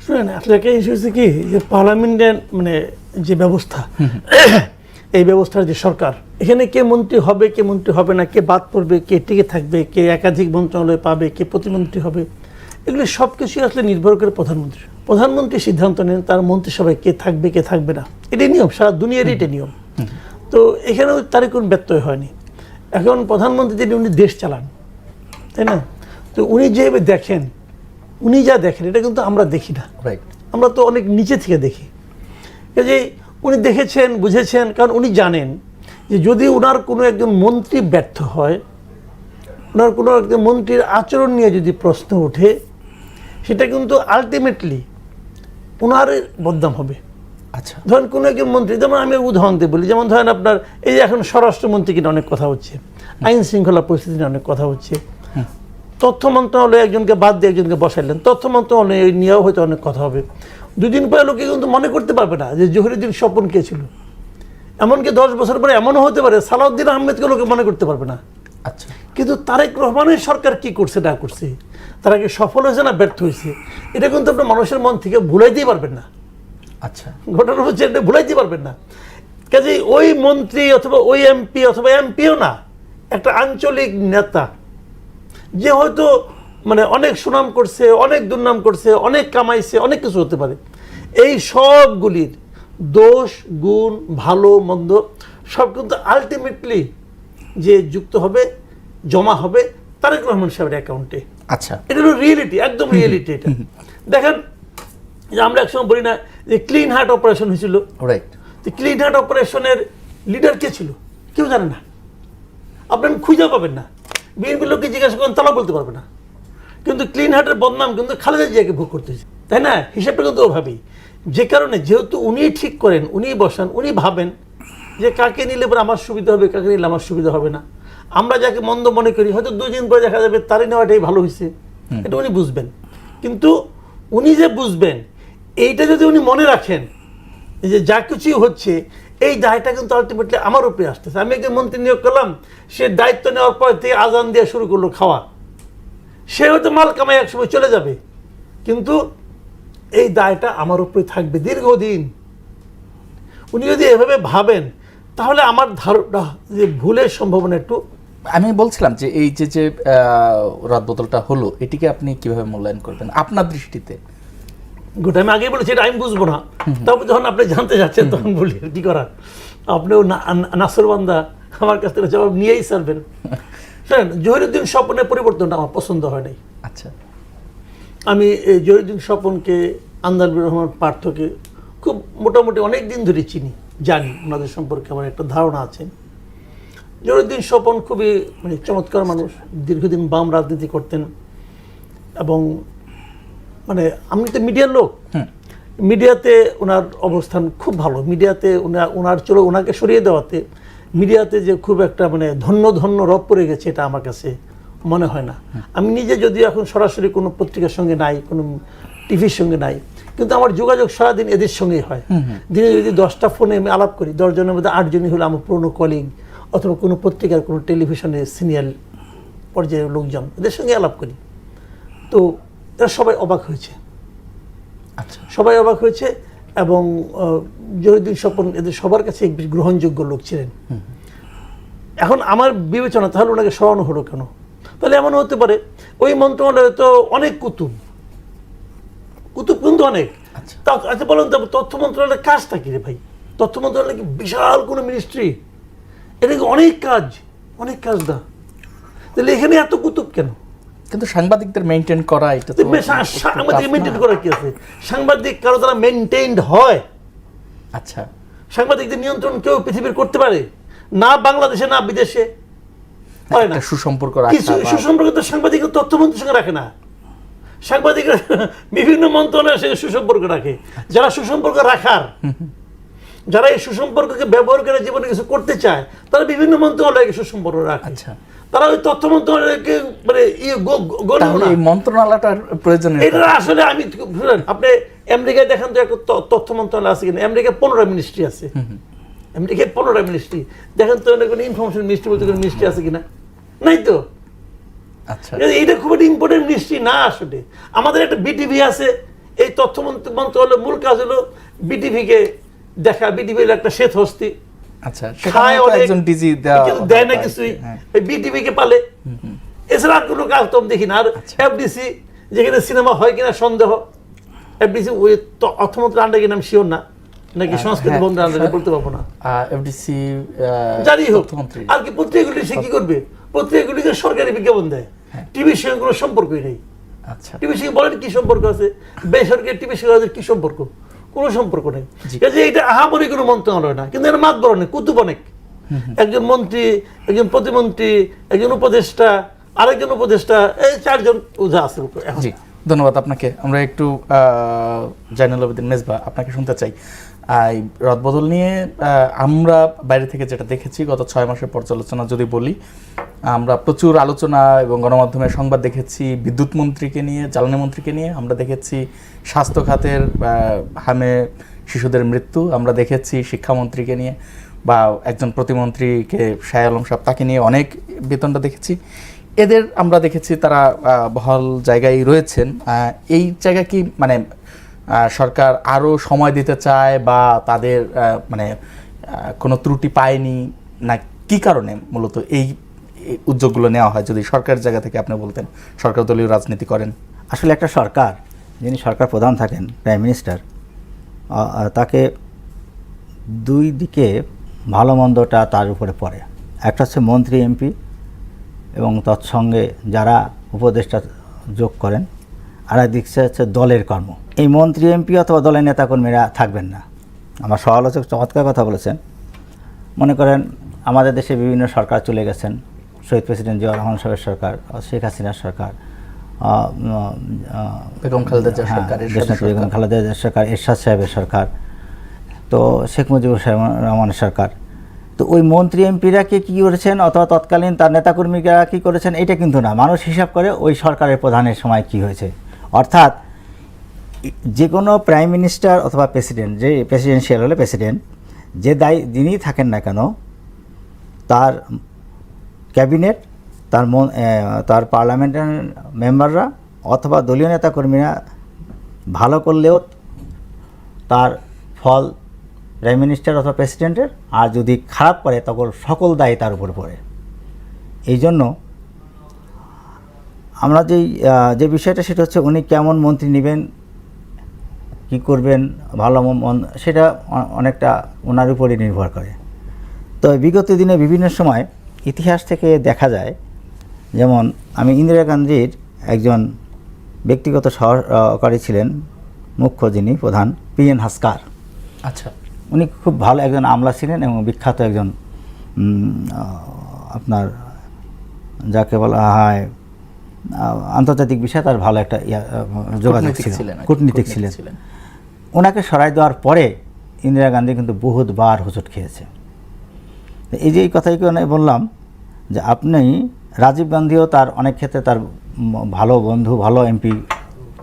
শুনেন আসলে একটা ইস্যু হচ্ছে কি যে পার্লামেন্টের মানে যে ব্যবস্থা, এই ব্যবস্থার যে সরকার, এখানে কে মন্ত্রী হবে কে মন্ত্রী হবে না, কে বাদ পড়বে, কে টিকে থাকবে, কে একাধিক মন্ত্রণালয় পাবে, কে প্রতিমন্ত্রী হবে, এগুলো সব কিছুই আসলে নির্ভর করে প্রধানমন্ত্রী সিদ্ধান্ত নেন তার মন্ত্রিসভায় কে থাকবে কে থাকবে না। এটাই নিয়ম, সারা দুনিয়ারই এটা নিয়ম। তো এখানেও তারই কোনো ব্যত্যয় হয়নি। এখন প্রধানমন্ত্রী যিনি উনি দেশ চালান, তাই না? তো উনি যেভাবে দেখেন, উনি যা দেখেন এটা কিন্তু আমরা দেখি না, আমরা তো অনেক নিচে থেকে দেখি। যে উনি দেখেছেন বুঝেছেন, কারণ উনি জানেন যে যদি ওনার কোনো একজন মন্ত্রী ব্যর্থ হয়, ওনার কোনো একজন মন্ত্রীর আচরণ নিয়ে যদি প্রশ্ন ওঠে, সেটা কিন্তু আলটিমেটলি ওনার বদনাম হবে। আচ্ছা, ধরেন কোনো একজন মন্ত্রী, যেমন আমি উদাহরণ দিয়ে বলি, যেমন ধরেন আপনার এই যে এখন স্বরাষ্ট্রমন্ত্রী কিনা অনেক কথা হচ্ছে, আইন শৃঙ্খলা পরিস্থিতি নিয়ে অনেক কথা হচ্ছে, তথ্য মন্ত্রণালয়ে একজনকে বাদ দিয়ে একজনকে বসাইলেন, তথ্য মন্ত্রণালয়ে নিয়েও হয়তো অনেক কথা হবে। দুদিন পরে লোকে কিন্তু মনে করতে পারবে না যে জহিরুদ্দিন স্বপন কে ছিল। এমনকি 10 বছর পরে এমনও হতে পারে সালাউদ্দিন আহমেদকে লোকে মনে করতে পারবে না। আচ্ছা, কিন্তু তারেক রহমানের সরকার কি করছে না করছে, তারা কি সফল হয়েছে না ব্যর্থ হয়েছে, এটা কিন্তু আপনার মানুষের মন থেকে ভুলাইতেই পারবেন না। আচ্ছা, ঘটনা হচ্ছে এটা ভুলাইতে পারবেন না। কাজেই ওই মন্ত্রী অথবা ওই এমপি অথবা এমপিও না, একটা আঞ্চলিক নেতা যে হয়তো মানে অনেক সুনাম করছে, অনেক দুর্নাম করছে, অনেক কামাইছে, অনেক কিছু হতে পারে, এই সবগুলির দোষ গুণ ভালো মন্দ সব কিন্তু আলটিমেটলি যে যুক্ত হবে, জমা হবে তারেক রহমান সাহেবের অ্যাকাউন্টে। আচ্ছা, এটা হলো রিয়েলিটি, একদম রিয়েলিটি। এটা দেখেন যে আমরা একসময় বলি না যে ক্লিন হার্ট অপারেশন হয়েছিল, রাইট। তো ক্লিন হার্ট অপারেশনের লিডার কে ছিল কেউ জানে না, আপনি খুঁজে পাবেন না, বিএনপি লোককে জিজ্ঞাসা করেন তারা বলতে পারবে না। কিন্তু ক্লিন হার্টের বদনাম কিন্তু খালেদা জিয়াকে ভোগ করতেছে, তাই না? হিসাবটা কিন্তু ওভাবেই, যে কারণে যেহেতু উনি ঠিক করেন, উনি বসান, উনি ভাবেন যে কাকে নিলে পরে আমার সুবিধা হবে, কাকে নিলে আমার সুবিধা হবে না। আমরা যাকে মন্দ মনে করি হয়তো 2 দিন পরে দেখা যাবে তারই নেওয়াটাই ভালো হয়েছে, এটা উনি বুঝবেন। কিন্তু উনি যে বুঝবেন এইটা যদি উনি মনে রাখেন যে যা কিছুই হচ্ছে এই দায়টা কিন্তু আলটিমেটলি আমার উপরে আসতেছে। আমি একজন মন্ত্রী নিয়োগ করলাম, সে দায়িত্ব নেওয়ার পর থেকে আজান দিয়ে শুরু করলো খাওয়া, সে হয়তো মাল কামাই একসময় চলে যাবে, কিন্তু এই দায়টা আমার উপরে থাকবে দীর্ঘদিন। উনি যদি এভাবে ভাবেন তাহলে আমার ধারণা যে ভুলের সম্ভাবনা একটু। আমি বলছিলাম যে এই যে রদবদলটা হলো, এটিকে আপনি কিভাবে মূল্যায়ন করবেন আপনার দৃষ্টিতে? গোটা আমি আগে বলেছি এটা আমি বুঝবো না, তারপর যখন আপনি জানতে যাচ্ছেন তখন বলি কি করার। আপনিও নাসরবান্দা আমার কাছ থেকে জবাব নিয়েই ছাড়বেন। শোনেন, জহিরুদ্দিন স্বপনের পরিবর্তনটা আমার পছন্দ হয় নাই। আচ্ছা, আমি এই জহিরুদ্দিন স্বপনকে, আন্দালুর রহমান পার্থকে খুব মোটামুটি অনেক দিন ধরে চিনি, জানি, ওনাদের সম্পর্কে আমার একটা ধারণা আছে। জহিরুদ্দিন স্বপন খুবই মানে চমৎকার মানুষ, দীর্ঘদিন বাম রাজনীতি করতেন, এবং মানে আমি তো মিডিয়ার লোক, মিডিয়াতে ওনার অবস্থান খুব ভালো। মিডিয়াতে ওনার চলো ওনাকে সরিয়ে দেওয়াতে মিডিয়াতে যে খুব একটা মানে ধন্য রব পড়ে গেছে এটা আমার কাছে মনে হয় না। আমি নিজে যদিও এখন সরাসরি কোনো পত্রিকার সঙ্গে নাই, কোনো টিভির সঙ্গে নাই, কিন্তু আমার যোগাযোগ সারাদিন এদের সঙ্গেই হয়। দিনে যদি 10টা ফোনে আমি আলাপ করি, 10 জনের মধ্যে 8 জনই হলো আমার পুরনো কলিগ অথবা কোনো পত্রিকার কোনো টেলিভিশনের সিনিয়র পর্যায়ের লোকজন, এদের সঙ্গে আলাপ করি। তো এরা সবাই অবাক হয়েছে। আচ্ছা, সবাই অবাক হয়েছে, এবং জহিরুদ্দিন স্বপন এদের সবার কাছে এক গ্রহণযোগ্য লোক ছিলেন। এখন আমার বিবেচনা, তাহলে ওনাকে সরানো হলো কেন? তাহলে এমন হতে পারে ওই মন্ত্রণালয়ে তো অনেক কুতুব কিন্তু অনেক। আচ্ছা বলুন তো, তথ্য মন্ত্রণালয়ের কাজটা কি রে ভাই? তথ্য মন্ত্রণালয় কি বিশাল কোনো মিনিস্ট্রি? এটা কি অনেক কাজ না? তাহলে এখানে এত কুতুব কেন? কিন্তু সাংবাদিকদের মেইনটেইন করা, এটা তো সাংবাদিক মেইনটেইন করা কি আছে? সাংবাদিক কারো দ্বারা মেইনটেইনড হয়? আচ্ছা, সাংবাদিকদের নিয়ন্ত্রণ কেউ পৃথিবীর করতে পারে না, বাংলাদেশে না বিদেশে পারে না। সুসম্পর্ক সুসম্পর্ক তো সাংবাদিক তথ্যমন্ত্রীর সঙ্গে রাখে না, সাংবাদিকরা বিভিন্ন মন্ত্রণালয়ের সঙ্গে সুসম্পর্ক রাখে। যারা সুসম্পর্ক রাখার, যারা এই সুসম্পর্ককে ব্যবহার করে জীবনে কিছু করতে চায়, তারা বিভিন্ন মন্ত্রণালয়কে সুসম্পর্ক রাখে। আচ্ছা, তারা ওই তথ্য মন্ত্রণালয়কে মানে এই মন্ত্রণালয়টার প্রয়োজন। এটা আসলে আমি আপনি আমেরিকায় দেখেন তো একটা তথ্য মন্ত্রণালয় আছে কিনা? আমেরিকায় 15টা মিনিস্ট্রি আছে। আমেরিকায় 15টা মিনিস্ট্রি, দেখেন তো কোনো ইনফরমেশন মিনিস্ট্রি বলতে কোনো মিনিস্ট্রি আছে কিনা? নাই তো। আচ্ছা, এইটা খুব একটা ইম্পর্টেন্ট মিনিস্ট্রি না আসলে। আমাদের একটা বিটিভি আছে, এই তথ্য মন্ত্রণালয়ের মূল কাজ হলো বিটিভিকে দেখা, বিটিভির একটা শ্বেত হস্তি আচ্ছা, খায় সেখানে অনেক, একজন ডিজি কিন্তু দেয় না কিছুই, বিটিভিকে পালে, এছাড়া আর কোনো কাজ তো আমি দেখি না। আর এফডিসি যেখানে সিনেমা হয় কিনা সন্দেহ, এফডিসি ওই অর্থমন্ত্রীর আন্ডারে কিনা আমি শিওর না, নাকি সংস্কৃতি মন্ত্রীর আন্ডারে বলতে পারবো না, এফডিসি যাই হোক। আর কি পত্রিকাগুলি সে কি করবে, পত্রিকাগুলিকে সরকারি বিজ্ঞাপন দেয়, টিভির সঙ্গে কোনো সম্পর্কই নেই। আচ্ছা, টিভির সঙ্গে বলেন কি সম্পর্ক আছে, বেসরকারি টিভির সঙ্গে কি সম্পর্ক, কোনো সম্পর্ক নেই। কাজে এটা আহামরি কোনো মন্ত্রণালয় না, কিন্তু এর মাতবর অনেক, কুতুব অনেক, একজন মন্ত্রী, একজন প্রতিমন্ত্রী, একজন উপদেষ্টা, আরেকজন উপদেষ্টা, এই 4 জন ওঝা আছে এখন। জি, ধন্যবাদ আপনাকে। আমরা একটু জাইনুল আবেদিন মেজবা আপনাকে শুনতে চাই। এই রদবদল নিয়ে আমরা বাইরে থেকে যেটা দেখেছি গত 6 মাসের পর্যালোচনা যদি বলি, আমরা প্রচুর আলোচনা এবং গণমাধ্যমের সংবাদ দেখেছি বিদ্যুৎ মন্ত্রীকে নিয়ে, জ্বালানি মন্ত্রীকে নিয়ে, আমরা দেখেছি স্বাস্থ্য খাতের হামে শিশুদের মৃত্যু, আমরা দেখেছি শিক্ষামন্ত্রীকে নিয়ে বা একজন প্রতিমন্ত্রীকে শাহ আলম সাহেব তাকে নিয়ে অনেক বেতনটা দেখেছি। এদের আমরা দেখেছি তারা বহাল জায়গায় রয়েছেন। এই জায়গা কি মানে সরকার আরও সময় দিতে চায় বা তাদের মানে কোনো ত্রুটি পায়নি, না কি কারণে মূলত এই উদ্যোগগুলো নেওয়া হয়? যদি সরকারের জায়গা থেকে আপনি বলতেন, সরকার দলীয় রাজনীতি করেন। আসলে একটা সরকার, যিনি সরকার প্রধান থাকেন, প্রাইম মিনিস্টার, তাকে দুই দিকে ভালো মন্দটা তার উপরে পড়ে। একটা হচ্ছে মন্ত্রী এমপি এবং তৎসঙ্গে যারা উপদেষ্টা যোগ করেন, আর একদিক হচ্ছে দলের কর্ম। এই মন্ত্রী এমপি অথবা দলের নেতাকর্মীরা থাকবেন না। আমার সমালোচক চমৎকার কথা বলেছেন। মনে করেন আমাদের দেশে বিভিন্ন সরকার চলে গেছেন, শহীদ প্রেসিডেন্ট জিয়াউর রহমান সাহেবের সরকার, শেখ হাসিনার সরকার, বেগম খালেদা জিয়ার সরকার, বেগম খালেদা জিয়ার সরকার, এরশাদ সাহেবের সরকার, তো শেখ মুজিবুর রহমানের সরকার। তো ওই মন্ত্রী এমপিরা কী করেছেন অথবা তৎকালীন তার নেতাকর্মীরা কী করেছেন এটা কিন্তু না, মানুষ হিসাব করে ওই সরকারের প্রধানের সময় কি হয়েছে। অর্থাৎ যে কোনো প্রাইম মিনিস্টার অথবা প্রেসিডেন্ট, যে প্রেসিডেন্সিয়াল হলে প্রেসিডেন্ট, যে যিনি থাকেন না কেন, তার ক্যাবিনেট, তার পার্লামেন্টের মেম্বাররা অথবা দলীয় নেতাকর্মীরা ভালো করলেও তার ফল প্রাইম মিনিস্টার অথবা প্রেসিডেন্টের, আর যদি খারাপ করে তখন সকল দায় তার উপর পড়ে। এই জন্য আমরা যে বিষয়টা সেটা হচ্ছে উনি কেমন মন্ত্রী নেবেন, কী করবেন, ভালো সেটা অনেকটা ওনার উপরই নির্ভর করে। তো বিগত দিনে বিভিন্ন সময় ইতিহাস থেকে দেখা যায়, যেমন আমি ইন্দিরা গান্ধীর একজন ব্যক্তিগত সহকারী ছিলেন, মুখ্য যিনি প্রধান, PN হাসকার। আচ্ছা, উনি খুব ভালো একজন আমলা ছিলেন এবং বিখ্যাত একজন আপনার যাকে বলা হয় আন্তর্জাতিক বিষয়ে তার ভালো একটা যোগাযোগ ছিল, কূটনীতিক ছিলেন। ওনাকে সরাই দেওয়ার পরে ইন্দিরা গান্ধী কিন্তু বহুতবার হোঁচট খেয়েছে। এই যে এই কথাই বললাম যে আপনি রাজীব গান্ধীও তার অনেক ক্ষেত্রে তার ভালো বন্ধু, ভালো এমপি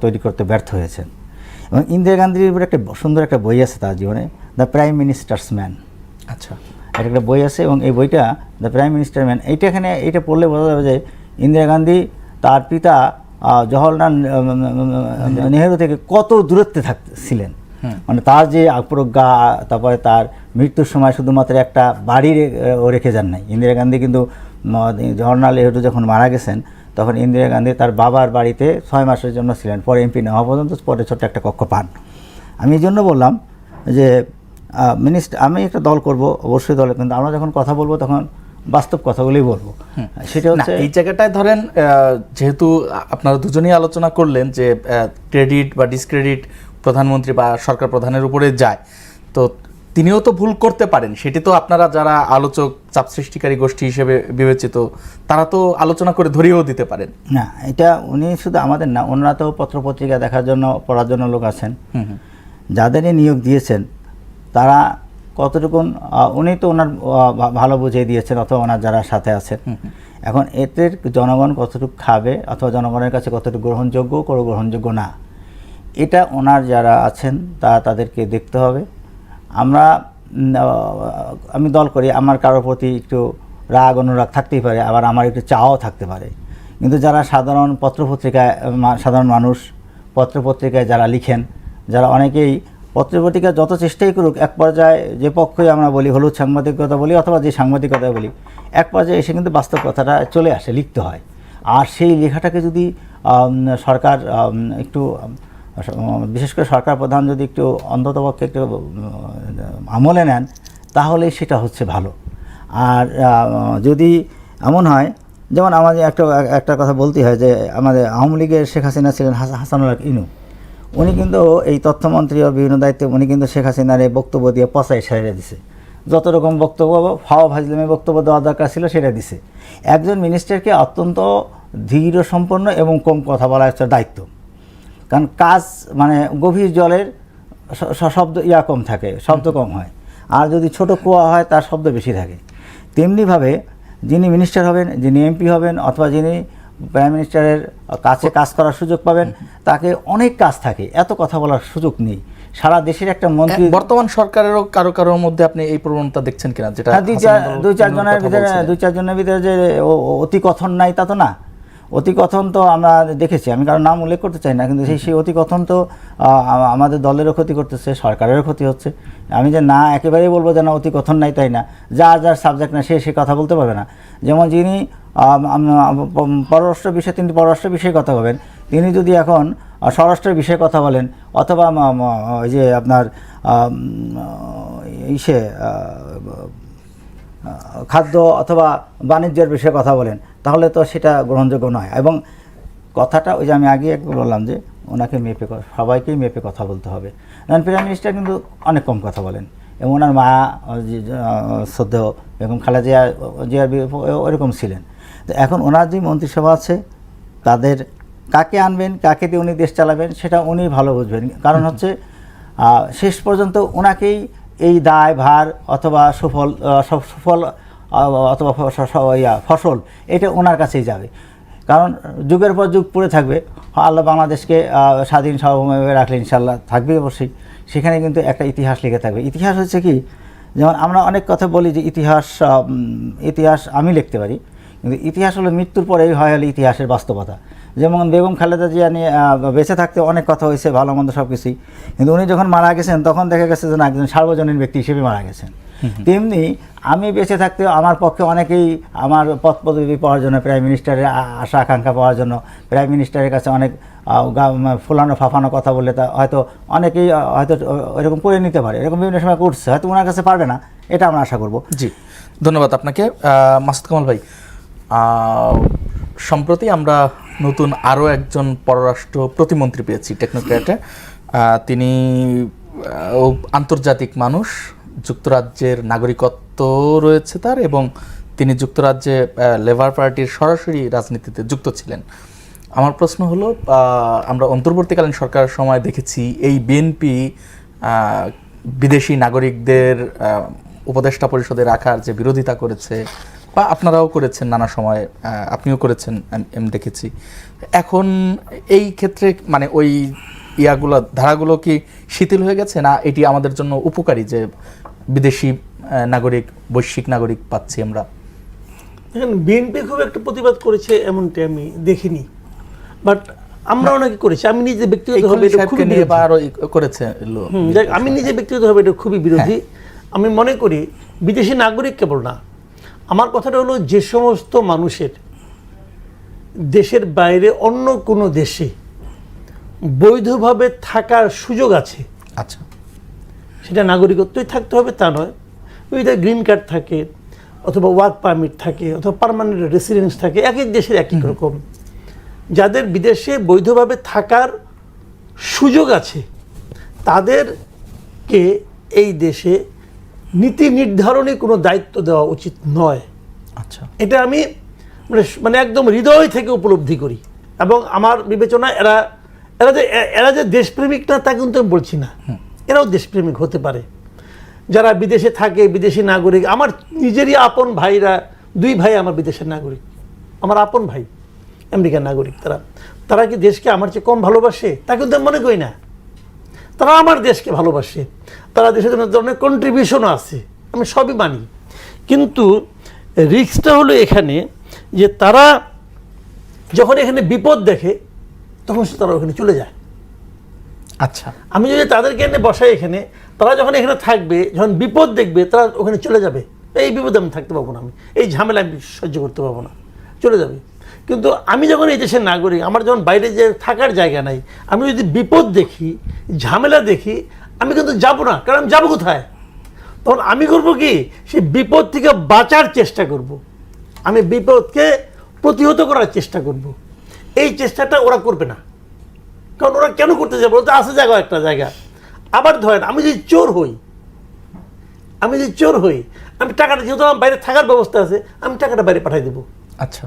তৈরি করতে ব্যর্থ হয়েছেন। এবং ইন্দিরা গান্ধীর উপরে একটা সুন্দর একটা বই আছে তার জীবনে, দ্য প্রাইম মিনিস্টার্স ম্যান। আচ্ছা, এটা একটা বই আছে এবং এই বইটা দ্য প্রাইম মিনিস্টার ম্যান, এইটা পড়লে বোঝা যাবে যে ইন্দিরা গান্ধী তার পিতা জওহরলাল নেহেরু থেকে কত দূরত্বে ছিলেন। মানে তার যে প্রজ্ঞা, তারপরে তার মৃত্যুর সময় শুধুমাত্র একটা বাড়ি রেখে যান নাই। ইন্দিরা গান্ধী কিন্তু জওহরলাল নেহেরু যখন মারা গেছেন তখন ইন্দিরা গান্ধী তার বাবার বাড়িতে 6 মাসের জন্য ছিলেন, পরে এমপি না হওয়া পর্যন্ত, পরে ছোট্ট একটা কক্ষ পান। আমি এই জন্য বললাম যে আমি একটা দল করব, অবশ্যই দলে, কিন্তু আমরা যখন কথা বলবো তখন বাস্তব কথাগুলোই বলবো। সেটা হচ্ছে এই জায়গাটায় ধরেন যেহেতু আপনারা দুজনেই আলোচনা করলেন যে ক্রেডিট বা ডিসক্রেডিট প্রধানমন্ত্রী বা সরকার প্রধানের উপরে যায়, তো তিনিও তো ভুল করতে পারেন, সেটি তো আপনারা যারা আলোচক, চাপ সৃষ্টিকারী গোষ্ঠী হিসেবে বিবেচিত, তারা তো আলোচনা করে ধরিয়েও দিতে পারেন। না, এটা উনি শুধু আমাদের না, ওনারা তো পত্রপত্রিকা দেখার জন্য, পড়ার জন্য লোক আছেন, যাদেরই নিয়োগ দিয়েছেন তারা কতটুকু, উনি তো ওনার ভালো বুঝিয়ে দিয়েছেন অথবা ওনার যারা সাথে আছেন। এখন এতে জনগণ কতটুকু খাবে অথবা জনগণের কাছে কতটুকু গ্রহণযোগ্য, কোনো গ্রহণযোগ্য না, এটা ওনার যারা আছেন তাদেরকে দেখতে হবে। আমি দল করি, আমার কারোর প্রতি একটু রাগ অনুরাগ থাকতেই পারে, আবার আমার একটু চাওয়াও থাকতে পারে, কিন্তু যারা সাধারণ পত্রপত্রিকায় সাধারণ মানুষ পত্রপত্রিকায় যারা লিখেন, যারা অনেকেই পত্রপত্রিকা যত চেষ্টাই করুক, এক পর্যায়ে যে পক্ষই আমরা বলি, হলুদ সাংবাদিকতা বলি অথবা যে সাংবাদিকতা বলি, এক পর্যায়ে এসে কিন্তু বাস্তব কথাটা চলে আসে, লিখতে হয়। আর সেই লেখাটাকে যদি সরকার একটু, বিশেষ করে সরকার প্রধান যদি একটু অন্ততপক্ষে একটু আমলে নেন, তাহলে সেটা হচ্ছে ভালো। আর যদি এমন হয়, যেমন আমাদের একটা কথা বলতে হয় যে আমাদের আওয়ামী লীগের শেখ হাসিনা ছিলেন হাসানুল হক ইনু, উনি কিন্তু এই তথ্যমন্ত্রী ও বিভিন্ন দায়িত্বে উনি কিন্তু শেখ হাসিনার এই বক্তব্য দিয়ে পচাই সেরে দিছে। যত রকম বক্তব্য ফাওয়া ফাজলামে বক্তব্য দেওয়া দরকার ছিল সেটা দিছে। একজন মিনিস্টারকে অত্যন্ত ধীর সম্পন্ন এবং কম কথা বলা একটা দায়িত্ব, কারণ কাজ মানে গভীর জলের শব্দ কম থাকে, শব্দ কম হয়, আর যদি ছোট কুয়া হয় তার শব্দ বেশি থাকে। তেমনিভাবে যিনি মিনিস্টার হবেন, যিনি এমপি হবেন অথবা যিনি প্রাইম মিনিস্টারের কাছে কাজ করার সুযোগ পাবেন, তাকে অনেক কাজ থাকে, এত কথা বলার সুযোগ নেই। সারা দেশের একটা মন্ত্রী, বর্তমান সরকারেরও কারোর মধ্যে আপনি এই প্রবণতা দেখছেন কিনা, যেটা দুই চারজনের ভিতরে যে অতি কথন নাই তা তো না। অতি কথন তো আমরা দেখেছি, আমি কারোর নাম উল্লেখ করতে চাই না, কিন্তু সেই অতি কথন তো আমাদের দলেরও ক্ষতি করতেছে, সরকারেরও ক্ষতি হচ্ছে। আমি যে না একেবারেই বলবো যে না অতি কথন নাই তাই না, যার সাবজেক্ট না সে কথা বলতে পারবে না। যেমন যিনি পররাষ্ট্র বিষয়ে, তিনি পররাষ্ট্র বিষয়ে কথা বলেন, তিনি যদি এখন স্বরাষ্ট্রের বিষয়ে কথা বলেন অথবা ওই যে আপনার খাদ্য অথবা বাণিজ্যের বিষয়ে কথা বলেন, তাহলে তো সেটা গ্রহণযোগ্য নয়। এবং কথাটা ওই যে আমি আগে একবার বললাম যে ওনাকে মেপে, সবাইকেই মেপে কথা বলতে হবে। কারণ প্রাইম মিনিস্টার কিন্তু অনেক কম কথা বলেন, এবং ওনার মা শ্রদ্ধেয় বেগম খালেদা জিয়ার ওরকম ছিলেন। তো এখন ওনার যে মন্ত্রিসভা আছে, তাদের কাকে আনবেন, কাকে দিয়ে উনি দেশ চালাবেন, সেটা উনি ভালো বুঝবেন। কারণ হচ্ছে শেষ পর্যন্ত ওনাকেই এই দায় ভার অথবা সুফল অথবা ফসল এটা ওনার কাছেই যাবে। কারণ যুগের পর যুগ পড়ে থাকবে, আল্লাহ বাংলাদেশকে স্বাধীন সার্বভৌমভাবে রাখলে ইনশাল্লাহ থাকবে অবশ্যই, সেখানে কিন্তু একটা ইতিহাস লিখে থাকবে। ইতিহাস হচ্ছে কি, যেমন আমরা অনেক কথা বলি যে ইতিহাস আমি লিখতে পারি, কিন্তু ইতিহাস হলো মৃত্যুর পরেই হয় হলো ইতিহাসের বাস্তবতা। যেমন বেগম খালেদা জিয়া নিয়ে বেঁচে থাকতে অনেক কথা হয়েছে, ভালো মন্দ সব কিছুই, কিন্তু উনি যখন মারা গেছেন তখন দেখা গেছে যে একজন সার্বজনীন ব্যক্তি হিসেবে মারা গেছেন। তেমনি আমি বেঁচে থাকতে আমার পক্ষে অনেকেই আমার পদ পদবি পাওয়ার জন্য, প্রাইম মিনিস্টারের আশা আকাঙ্ক্ষা পাওয়ার জন্য, প্রাইম মিনিস্টারের কাছে অনেক ফুলানো ফাফানো কথা বললে তা হয়তো অনেকেই হয়তো এরকম করে নিতে পারে, এরকম বিভিন্ন সময় করছে, হয়তো ওনার কাছে পারবে না, এটা আমরা আশা করব। জি, ধন্যবাদ আপনাকে। মাসুদ কামাল ভাই, সম্প্রতি আমরা নতুন আরও একজন পররাষ্ট্র প্রতিমন্ত্রী পেয়েছি, টেকনোক্র্যাটে। তিনি আন্তর্জাতিক মানুষ, যুক্তরাজ্যের নাগরিকত্ব রয়েছে তার, এবং তিনি যুক্তরাজ্যে লেবার পার্টির সরাসরি রাজনীতিতে যুক্ত ছিলেন। আমার প্রশ্ন হলো, আমরা অন্তর্বর্তীকালীন সরকারের সময় দেখেছি এই বিএনপি বিদেশি নাগরিকদের উপদেষ্টা পরিষদে রাখার যে বিরোধিতা করেছে, বা আপনারাও করেছেন নানা সময়, আপনিও করেছেন আমি দেখেছি। এখন এই ক্ষেত্রে মানে ওই ধারাগুলো কি শিথিল হয়ে গেছে, না এটি আমাদের জন্য উপকারী যে বিদেশি নাগরিক, বৈশ্বিক নাগরিক পাচ্ছি আমরা? দেখেন, বিএনপি খুব একটা প্রতিবাদ করেছে এমনটি আমি দেখিনি, বাট আমরা অনেকে করেছি। আমি নিজে ব্যক্তিগতভাবে আমি নিজে ব্যক্তিগতভাবে এটা খুবই বিরোধী। আমি মনে করি বিদেশি নাগরিক কেবল না, আমার কথাটা হলো যে সমস্ত মানুষের দেশের বাইরে অন্য কোনো দেশে বৈধভাবে থাকার সুযোগ আছে, আচ্ছা, সেটা নাগরিকত্বই থাকতে হবে তা নয়, ওইটা গ্রিন কার্ড থাকে অথবা ওয়ার্ক পারমিট থাকে অথবা পার্মানেন্ট রেসিডেন্স থাকে, এক এক দেশের এক এক রকম। যাদের বিদেশে বৈধভাবে থাকার সুযোগ আছে তাদেরকে এই দেশে নীতি নির্ধারণে কোনো দায়িত্ব দেওয়া উচিত নয়। আচ্ছা, এটা আমি মানে একদম হৃদয় থেকে উপলব্ধি করি। এবং আমার বিবেচনা এরা যে দেশপ্রেমিক না তা কিন্তু আমি বলছি না, এরাও দেশপ্রেমিক হতে পারে। যারা বিদেশে থাকে, বিদেশি নাগরিক, আমার নিজেরই আপন ভাইরা, 2 ভাই আমার বিদেশের নাগরিক, আমার আপন ভাই আমেরিকার নাগরিক। তারা কি দেশকে আমার চেয়ে কম ভালোবাসে? তা কিন্তু আমি মনে করি না। তারা আমার দেশকে ভালোবাসে, তারা দেশের জন্য ধরনের কন্ট্রিবিউশনও আছে, আমি সবই মানি। কিন্তু রিস্কটা হলো এখানে যে তারা যখন এখানে বিপদ দেখে তখন তারা ওখানে চলে যায়। আচ্ছা, আমি যদি তাদেরকে এনে বসাই এখানে, তারা যখন এখানে থাকবে, যখন বিপদ দেখবে তারা ওখানে চলে যাবে, এই বিপদে আমি থাকতে পারবো না, আমি এই ঝামেলা আমি সহ্য করতে পারবো না, চলে যাবে। কিন্তু আমি যখন এই দেশের নাগরিক, আমার যখন বাইরে যে থাকার জায়গা নাই, আমি যদি বিপদ দেখি, ঝামেলা দেখি, আমি কিন্তু যাবো না, কারণ আমি যাবো কোথায়? তখন আমি করবো কি, সেই বিপদ থেকে বাঁচার চেষ্টা করব, আমি বিপদকে প্রতিহত করার চেষ্টা করব। এই চেষ্টাটা ওরা করবে না, কারণ ওরা কেন করতে যাবে? ওরা তো আছে জায়গা, একটা জায়গা। আবার ধরেন আমি যদি চোর হই, আমি টাকাটা, যেহেতু আমার বাইরে থাকার ব্যবস্থা আছে, আমি টাকাটা বাইরে পাঠিয়ে দেবো। আচ্ছা,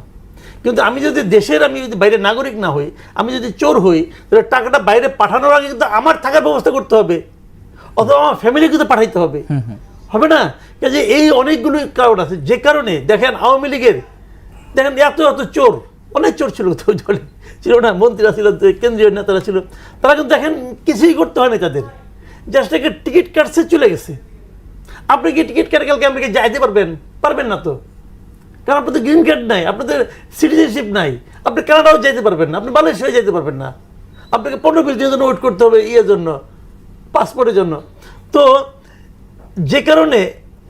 কিন্তু আমি যদি দেশের, আমি যদি বাইরে নাগরিক না হই, আমি যদি চোর হই, তাহলে টাকাটা বাইরে পাঠানোর আগে কিন্তু আমার থাকার ব্যবস্থা করতে হবে, অথবা আমার ফ্যামিলি কিন্তু পাঠাইতে হবে, হবে না? কাজে এই অনেকগুলো কারণ আছে, যে কারণে দেখেন আওয়ামী লীগের, দেখেন এত এত চোর, অনেক চোর ছিল তো দলে, ছিল না? মন্ত্রীরা ছিল, কেন্দ্রীয় নেতারা ছিল, তারা কিন্তু দেখেন কিছুই করতে হয়নি তাদের, জাস্ট একটা টিকিট কাটছে, চলে গেছে। আপনি কি টিকিট কাটে কালকে আপনি কি যাইতে পারবেন? পারবেন না তো, কারণ আপনাদের গ্রিন কার্ড নাই, আপনাদের সিটিজেনশিপ নাই, আপনি কানাডাও যাইতে পারবেন না, আপনি মালয়েশিয়াও যাইতে পারবেন না, আপনাকে 15-20 দিনের জন্য ওয়েট করতে হবে, জন্য, পাসপোর্টের জন্য। তো যে কারণে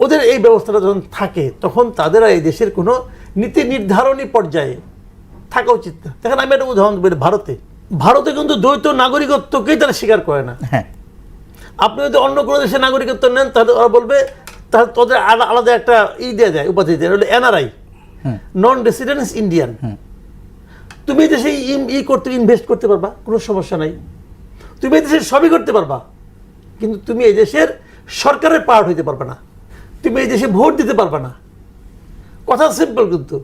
ওদের এই ব্যবস্থাটা যখন থাকে, তখন তাদের এই দেশের কোনো নীতি নির্ধারণী পর্যায়ে থাকা উচিত না। দেখেন আমি একটা উদাহরণ বলি, ভারতে কিন্তু দ্বৈত নাগরিকত্বকেই তারা স্বীকার করে না। হ্যাঁ, আপনি যদি অন্য কোনো দেশের নাগরিকত্ব নেন, তাহলে ওরা বলবে, তাহলে তোদের আলাদা একটা দিয়ে দেয়, উপাধি দেয়, হলো NRI, নন রেসিডেন্স ইন্ডিয়ান। তুমি এই দেশে ইনভেস্ট করতে পারবা, কোনো সমস্যা নাই, তুমি এই দেশের সবই করতে পারবা, কিন্তু তুমি এই দেশের সরকারের পার্ট হইতে পারবে না, তুমি এই দেশে ভোট দিতে পারবে না। কথা সিম্পল। কিন্তু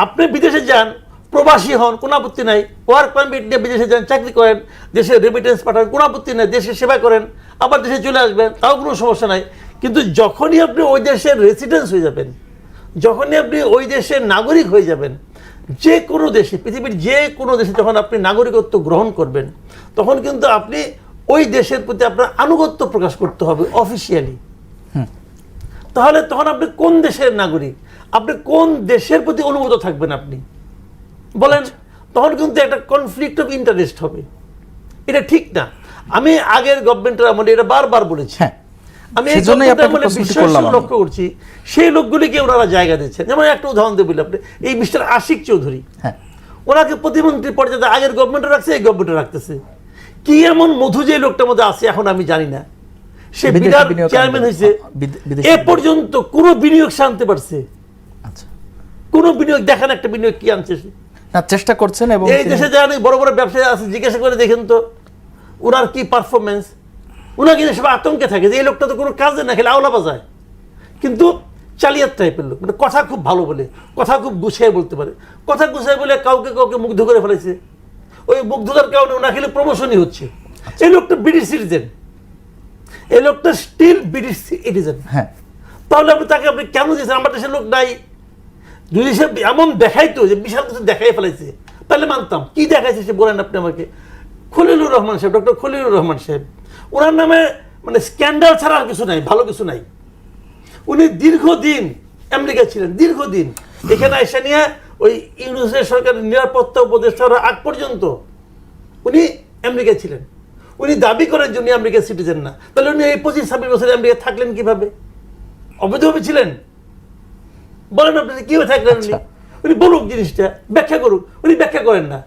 আপনি বিদেশে যান, প্রবাসী হন, কোনো আপত্তি নাই, ওয়ার্ক পারমিট নিয়ে বিদেশে যান, চাকরি করেন, দেশে রেমিটেন্স পাঠান, কোনো আপত্তি নাই, দেশের সেবা করেন, আবার দেশে চলে আসবেন, তাও কোনো সমস্যা নাই। কিন্তু যখনই আপনি ওই দেশের রেসিডেন্স হয়ে যাবেন, যখনই আপনি ওই দেশের নাগরিক হয়ে যাবেন, যে কোনো দেশে, পৃথিবীর যে কোনো দেশে যখন আপনি নাগরিকত্ব গ্রহণ করবেন, তখন কিন্তু আপনি ওই দেশের প্রতি আপনার আনুগত্য প্রকাশ করতে হবে অফিসিয়ালি। তাহলে তখন আপনি কোন দেশের নাগরিক, আপনি কোন দেশের প্রতি অনুগত থাকবেন আপনি বলেন? তখন কিন্তু একটা কনফ্লিক্ট অফ ইন্টারেস্ট হবে, এটা ঠিক না। আমি আগের গভর্নমেন্টের আমলে এটা বারবার বলেছি, আমি এই লক্ষ্য করছি, সেই লোকগুলিকে ওনারা জায়গা দিচ্ছেন। যেমন একটা উদাহরণ দিয়ে বলি, আপনি এই মিস্টার আশিক চৌধুরী, ওনাকে প্রতিমন্ত্রী পর্যায়ে আগের গভর্নমেন্টে রাখছে, এই গভর্নমেন্টে রাখতেছে। কি এমন মধু যে লোকটার মধ্যে আছে এখন আমি জানি না, সে বিরাট চেয়ারম্যান হয়েছে, এ পর্যন্ত কোনো বিনিয়োগ সে আনতে পারছে? কোন বিনিয়োগ দেখান, একটা বিনিয়োগ কি আনছে সে? চেষ্টা করছেন। এবং এই দেশে যারা বড় বড় ব্যবসায়ী আছে, জিজ্ঞাসা করে দেখেন তো ওনার কি পারফরমেন্স। ওনার কিন্তু সব আতঙ্কে থাকে যে এই লোকটা তো কোনো কাজে না, খেলে আওলা বাজায়, কিন্তু চালিয়াত টাইপের লোক, মানে কথা খুব ভালো বলে, কথা খুব গুছিয়ে বলতে পারে, কথা গুছিয়ে বলে কাউকে কাউকে মুগ্ধ করে ফেলেছে। ওই মুগ্ধতার কারণে ওনার খেলে প্রমোশনই হচ্ছে। এই লোকটা ব্রিটিশ সিটিজেন, এই লোকটা স্টিল ব্রিটিশ সিটিজেন। হ্যাঁ, তাহলে আপনি তাকে আপনি কেন দিয়েছেন? আমার দেশের লোক নাই, যদি সে এমন দেখাইতো যে বিশাল কিছু দেখাই ফেলাইছে, তাহলে মানতাম। কি দেখাইছে সে বলেন আপনি আমাকে? খলিলুর রহমান সাহেব, ডক্টর খলিলুর রহমান সাহেব, ওনার নামে মানে স্ক্যান্ডাল ছাড়া আর কিছু নাই, ভালো কিছু নাই। উনি দীর্ঘদিন আমেরিকা ছিলেন, দীর্ঘদিন। এখানে এসে নিয়ে ওই ইউনিসেফ সরকারের নিরাপত্তা উপদেষ্টা হওয়ার আগ পর্যন্ত উনি আমেরিকা ছিলেন। উনি দাবি করার জন্য আমেরিকার সিটিজেন না, তাহলে উনি এই 25-26 বছরে আমেরিকা থাকলেন কিভাবে? অবৈধভাবে ছিলেন? বলেন আপনি কিভাবে থাকলেন? উনি বলুক, জিনিসটা ব্যাখ্যা করুক। উনি ব্যাখ্যা করেন না।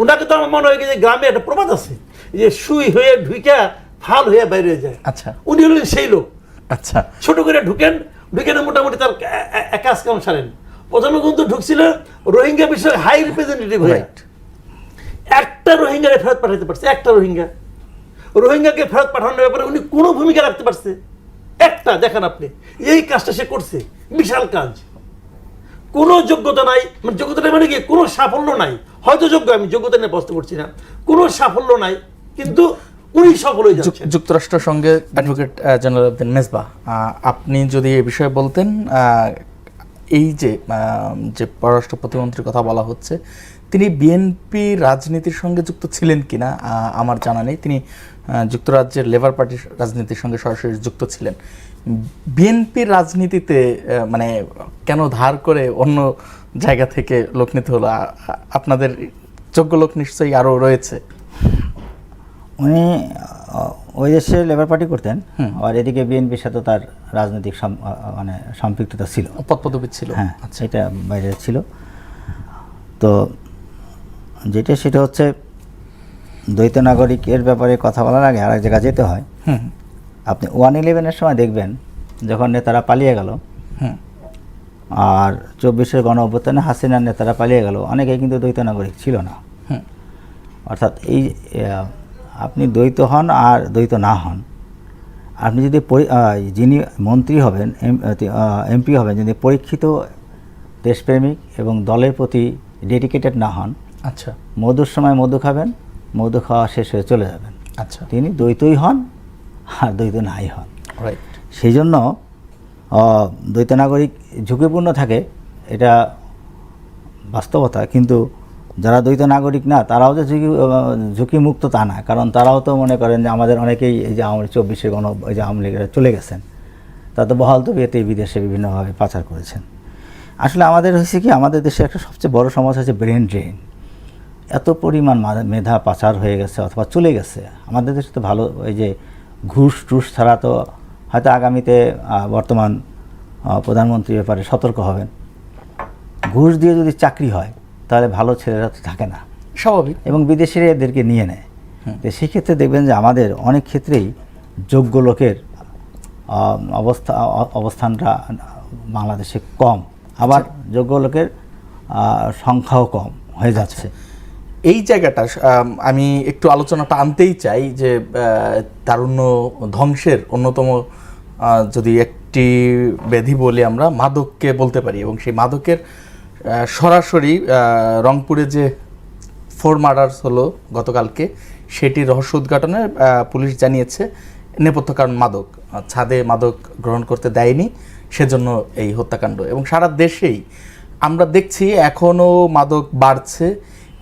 ওনাকে তো আমার মনে হয় যে গ্রামে একটা প্রবাদ আছে যে সুই হয়ে ঢুইকা ফাল হয়ে বাইরে যায়। আচ্ছা, উনি হলেন সেই লোক। আচ্ছা, ছোট করে ঢুকেন, মোটামুটি তার কাজ কাম সারেন। প্রথমে কিন্তু ঢুকছিল রোহিঙ্গা বিষয়ে হাই রিপ্রেজেন্টেটিভ হয়ে, একটা রোহিঙ্গাকে ফেরত পাঠাতে পারছে, একটা রোহিঙ্গাকে ফেরত পাঠানোর ব্যাপারে উনি কোনো ভূমিকা রাখতে পারছে? একটা দেখেন আপনি, এই কাজটা সে করছে, বিশাল কাজ। কোনো যোগ্যতা নাই, মানে যোগ্যতা নাই মানে কি, কোনো সাফল্য নাই। হয়তো যোগ্য, আমি যোগ্যতা নিয়ে প্রশ্ন করছি না, কোনো সাফল্য নাই, কিন্তু উনি সফল হয়ে যাচ্ছেন। যুক্তরাষ্ট্রের সঙ্গে অ্যাডভোকেট জেনারেল আব্দুল মেজবাহ, আপনি যদি এই বিষয়ে বলতেন, এই যে পররাষ্ট্র প্রতিমন্ত্রীর কথা বলা হচ্ছে, তিনি বিএনপি রাজনীতির সঙ্গে যুক্ত ছিলেন কিনা আমার জানা নেই। তিনি যুক্তরাজ্যের লেবার পার্টির রাজনীতির সঙ্গে সরাসরি যুক্ত ছিলেন। বিএনপির রাজনীতিতে মানে কেন ধার করে অন্য জায়গা থেকে লোক নিতে হলো? আপনাদের যোগ্য লোক নিশ্চয়ই আরও রয়েছে। উনি ওই দেশে লেবার পার্টি করতেন, আর এদিকে বিএনপির সাথে তার রাজনৈতিক মানে সম্পৃক্ততা ছিল, পদপদবী ছিল। হ্যাঁ, আচ্ছা, এটা বাইরে ছিল। তো সেটা হচ্ছে দ্বৈত নাগরিকের ব্যাপারে কথা বলার আগে আর এক জায়গায় যেতে হয়। আপনি 1/11-এর সময় দেখবেন যখন নেতারা পালিয়ে গেল, আর 24-এর গণ অভ্যুত্থানে হাসিনার নেতারা পালিয়ে গেল, অনেকেই কিন্তু দ্বৈত নাগরিক ছিল না। অর্থাৎ এই আপনি দ্বৈত হন আর দ্বৈত না হন, আপনি যদি যিনি মন্ত্রী হবেন, এমপি হবেন, যদি পরীক্ষিত দেশপ্রেমিক এবং দলের প্রতি ডেডিকেটেড না হন, আচ্ছা, মধুর সময় মধু খাবেন, মধু খাওয়া শেষ হয়ে চলে যাবেন। আচ্ছা, তিনি দ্বৈতই হন আর দ্বৈত নাই হন। রাইট। সেই জন্য দ্বৈত নাগরিক ঝুঁকিপূর্ণ থাকে, এটা বাস্তবতা। কিন্তু যারা দ্বৈত নাগরিক না, তারাও যে ঝুঁকিমুক্ত তা না, কারণ তারাও তো মনে করেন যে আমাদের অনেকেই এই যে 24-এর এই যে আওয়ামী লীগেরা চলে গেছেন, তা তো বহাল তবিয়তেই বিদেশে বিভিন্নভাবে পাচার করেছেন। আসলে আমাদের হয়েছে কি, আমাদের দেশে একটা সবচেয়ে বড় সমস্যা হচ্ছে ব্রেন ড্রেন। এত পরিমাণ মেধা পাচার হয়ে গেছে অথবা চলে গেছে আমাদের দেশে। তো ভালো এই যে ঘুষ টুস ছাড়া তো হয়তো আগামীতে বর্তমান প্রধানমন্ত্রীর ব্যাপারে সতর্ক হবেন। ঘুষ দিয়ে যদি চাকরি হয় তাহলে ভালো ছেলেরা তো থাকে না, স্বাভাবিক, এবং বিদেশিরা এদেরকে নিয়ে নেয়। তো সেক্ষেত্রে দেখবেন যে আমাদের অনেক ক্ষেত্রেই যোগ্য লোকের অবস্থানটা বাংলাদেশে কম, আবার যোগ্য লোকের সংখ্যাও কম হয়ে যাচ্ছে। এই জায়গাটা আমি একটু আলোচনাটা আনতেই চাই যে তারুণ্য ধ্বংসের অন্যতম যদি একটি ব্যাধি বলি আমরা, মাদককে বলতে পারি। এবং সেই মাদকের সরাসরি রংপুরে যে 4 মার্ডার্স হলো গতকালকে, সেটি রহস্য উদ্ঘাটনে পুলিশ জানিয়েছে নেপথ্য কারণ মাদক, ছাদে মাদক গ্রহণ করতে দেয়নি, সেজন্য এই হত্যাকাণ্ড। এবং সারা দেশেই আমরা দেখছি এখনও মাদক বাড়ছে।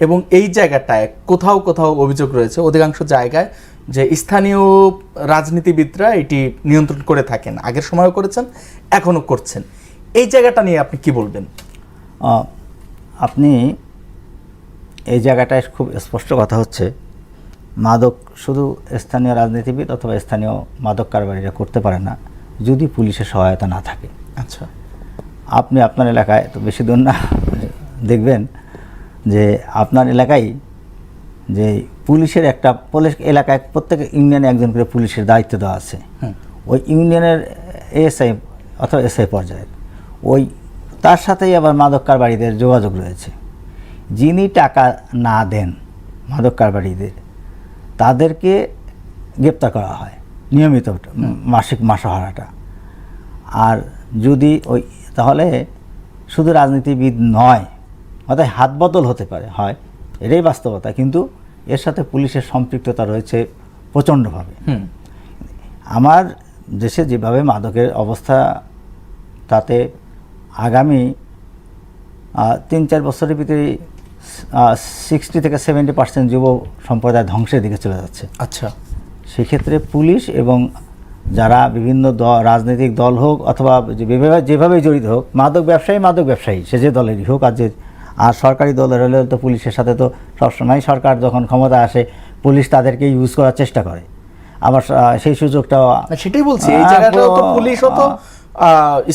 এবং এই জায়গাটায় কোথাও কোথাও অভিযোগ রয়েছে অধিকাংশ জায়গায় যে স্থানীয় রাজনীতিবিদরা এটি নিয়ন্ত্রণ করে থাকেন, আগের সময়ও করেছেন, এখনও করছেন। এই জায়গাটা নিয়ে আপনি কি বলবেন? আপনি এই জায়গাটায় খুব স্পষ্ট কথা হচ্ছে, মাদক শুধু স্থানীয় রাজনীতিবিদ অথবা স্থানীয় মাদক কারবারিরা করতে পারে না যদি পুলিশের সহায়তা না থাকে। আচ্ছা, আপনি আপনার এলাকায় তো বেশি দূর না, দেখবেন যে আপনার এলাকায় যে পুলিশের একটা এলাকায় প্রত্যেক ইউনিয়নে একজন করে পুলিশের দায়িত্ব দেওয়া আছে। ওই ইউনিয়নের এএসআই অথবা এসআই পর্যায়ের ওই তার সাথেই আবার মাদক কারবারিদের যোগাযোগ রয়েছে। যিনি টাকা না দেন মাদক কারবারিদের, তাদেরকে গ্রেপ্তার করা হয় নিয়মিত মাসিক মাসহারাটা। আর যদি ওই তাহলে শুধু রাজনীতিবিদ নয়, অর্থাৎ হাত বদল হতে পারে, হয়, এটাই বাস্তবতা। কিন্তু এর সাথে পুলিশের সম্পৃক্ততা রয়েছে প্রচণ্ডভাবে। আমার দেশে যেভাবে মাদকের অবস্থা, তাতে আগামী 3-4 বছরের ভিতরে 60 থেকে 70% যুব সম্প্রদায় ধ্বংসের দিকে চলে যাচ্ছে। আচ্ছা, সেক্ষেত্রে পুলিশ এবং যারা বিভিন্ন রাজনৈতিক দল হোক অথবা যেভাবে জড়িত হোক, মাদক ব্যবসায়ী সে যে দলেরই হোক, আর সরকারি দলের হলে তো পুলিশের সাথে তো সবসময় সরকার যখন ক্ষমতা আসে পুলিশ তাদেরকে ইউজ করার চেষ্টা করে। আবার সেই সুযোগটা, সেটাই বলছি, এই জায়গাটাও তো পুলিশও তো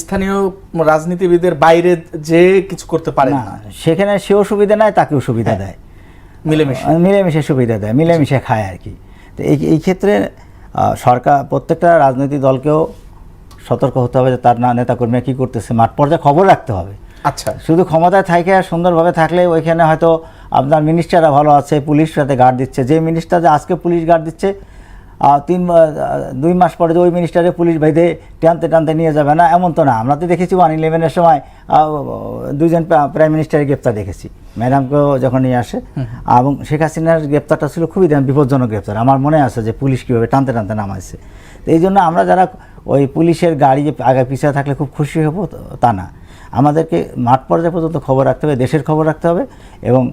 স্থানীয় রাজনীতিবিদের বাইরে যে কিছু করতে পারে না, সেখানে সেও সুবিধা নেয়, তাকেও সুবিধা দেয়, মিলেমিশে সুবিধা দেয়, মিলেমিশে খায় আর কি। তো এই ক্ষেত্রে সরকার প্রত্যেকটা রাজনৈতিক দলকেও সতর্ক হতে হবে যে তার নেতাকর্মীরা কী করতেছে, মাঠ পর্যায়ে খবর রাখতে হবে। আচ্ছা, শুধু ক্ষমতায় থাকে সুন্দরভাবে থাকলে ওইখানে হয়তো আপনার মিনিস্টাররা ভালো আছে, পুলিশ সাথে গার্ড দিচ্ছে, যে মিনিস্টার যে আজকে পুলিশ গার্ড দিচ্ছে 2 মাস পরে যে ওই মিনিস্টারে পুলিশ বেঁধে টানতে নিয়ে যাবে না, এমন তো না। আমরা তো দেখেছি 1/11-এর সময় 2জন প্রাইম মিনিস্টারের গ্রেপ্তার দেখেছি, ম্যাডামকেও যখন নিয়ে আসে। এবং শেখ হাসিনার গ্রেপ্তারটা ছিল খুবই বিপজ্জনক গ্রেপ্তার। আমার মনে আছে যে পুলিশ কীভাবে টানতে নামাইছে। তো এই জন্য আমরা যারা ওই পুলিশের গাড়ি যে আগে পিছিয়ে থাকলে খুব খুশি হব তা না, আমাদেরকে মাঠ পর্যায়ে পর্যন্ত খবর রাখতে হবে, দেশের খবর রাখতে হবে। এবং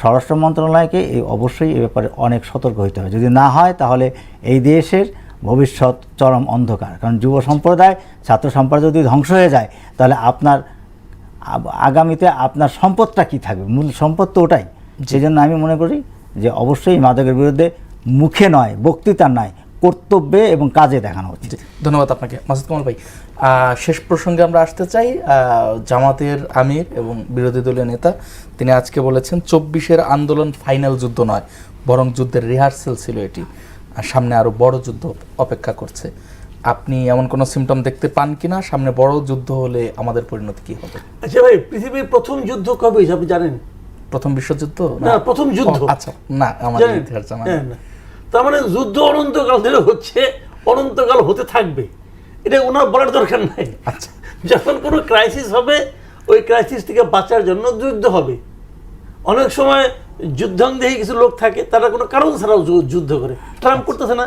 স্বরাষ্ট্র মন্ত্রণালয়কে অবশ্যই এ ব্যাপারে অনেক সতর্ক হতে হবে। যদি না হয় তাহলে এই দেশের ভবিষ্যৎ চরম অন্ধকার। কারণ যুব সম্প্রদায়, ছাত্র সম্প্রদায় যদি ধ্বংস হয়ে যায়, তাহলে আপনার আগামীতে আপনার সম্পদটা কী থাকবে? মূল সম্পদ তো ওটাই। সেই জন্য আমি মনে করি যে অবশ্যই মাদকের বিরুদ্ধে মুখে নয়, বক্তৃতার নয়, কর্তব্যে এবং কাজে দেখানো উচিত। জি, ধন্যবাদ আপনাকে মাসুদ কামাল ভাই। শেষ প্রসঙ্গে আমরা আসতে চাই, জামাতের আমির এবং বিরোধী দলীয় নেতা তিনি আজকে বলেছেন 24-এর আন্দোলন ফাইনাল যুদ্ধ নয়, বরং যুদ্ধের রিহার্সেল ছিল এটি, আর সামনে আরো বড় যুদ্ধ অপেক্ষা করছে। আপনি এমন কোনো সিমটম দেখতে পান কিনা? সামনে বড় যুদ্ধ হলে আমাদের পরিণতি কি হবে? আচ্ছা ভাই, পৃথিবীর প্রথম যুদ্ধ কবে হয়েছে আপনি জানেন? প্রথম বিশ্বযুদ্ধ? না, প্রথম যুদ্ধ। আচ্ছা, না আমার জানেন? ইতিহাস জানা হ্যাঁ, নেই। না। তার মানে যুদ্ধ অনন্তকাল ধরে হচ্ছে, অনন্তকাল হতে থাকবে, এটা ওনার বলার দরকার নাই। আচ্ছা, যখন কোনো ক্রাইসিস হবে, ওই ক্রাইসিস থেকে বাঁচার জন্য যুদ্ধ হবে। অনেক সময় যুদ্ধাঙ্গদেহী কিছু লোক থাকে, তারা কোনো কারণ ছাড়াও যুদ্ধ করে। ট্রাম্প করতেছে না,